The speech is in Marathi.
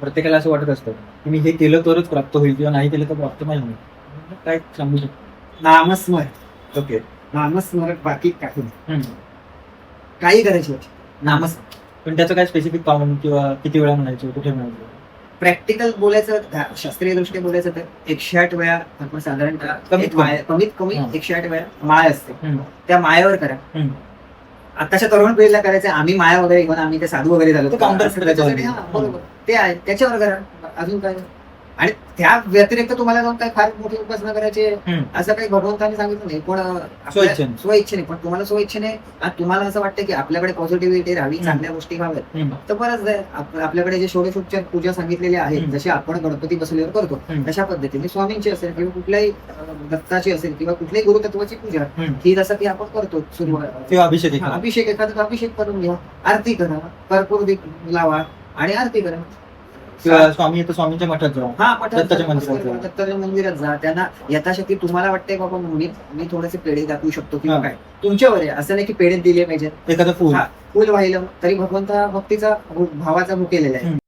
प्रत्येकाला असं वाटत असतं की मी हे केलं तरच प्राप्त होईल किंवा नाही केलं तर प्राप्त नाही होईल. काय सांगू शकतो? नामस्मरण. ओके. नामस्मरण, बाकी काही नाही. काही करायची होती नामस्मरण. पण त्याचं काय स्पेसिफिक काउंट किंवा किती वेळा म्हणायचं, कुठे म्हणायचं? प्रॅक्टिकल बोलायचं, शास्त्रीय दृष्ट्या बोलायचं तर 108 वेळा आपण साधारणतः कमीत कमी 108 वेळा माळ असते त्या माळेवर करा. आताच्या तरुण पिढीला करायचं आम्ही माया वगैरे घेऊन आम्ही ते साधू वगैरे झालो त्याच्यासाठी, बरोबर ते आहे त्याच्यावर करा. अजून काय? आणि त्या व्यतिरिक्त तुम्हाला जाऊन काय फार मोठी उपासना करायची असं काही भगवंतांनी सांगितलं नाही. पण स्वइच्छेने, पण तुम्हाला स्वइच्छेने तुम्हाला असं वाटतं की आपल्याकडे पॉझिटिव्हिटी राहावी, चांगल्या गोष्टी व्हाव्यात, तर बरंच आपल्याकडे जे षोडशोपचार पूजा सांगितलेली आहे, जशी आपण गणपती बसल्यावर करतो तशा पद्धतीने स्वामींची असेल किंवा कुठल्याही दत्ताची असेल किंवा कुठल्याही गुरुतत्वाची पूजा ही जसं की आपण करतो सुरुवात अभिषेक एखादा अभिषेक करून घ्या, आरती करा, कर्पूर लावा आणि आरती करा. किंवा स्वामींच्या मठात जाऊ, दत्ताच्या मंदिरात जा. त्यांना यथाशक्ती तुम्हाला वाटतंय बाबा मी थोडेसे पेढे दाखवू शकतो किंवा काय, तुमच्यावर आहे. असं नाही की पेढे दिले पाहिजे, एखादं फुल फुल वाहिलं तरी भगवंता भक्तीचा भावाचा भूक केलेला आहे.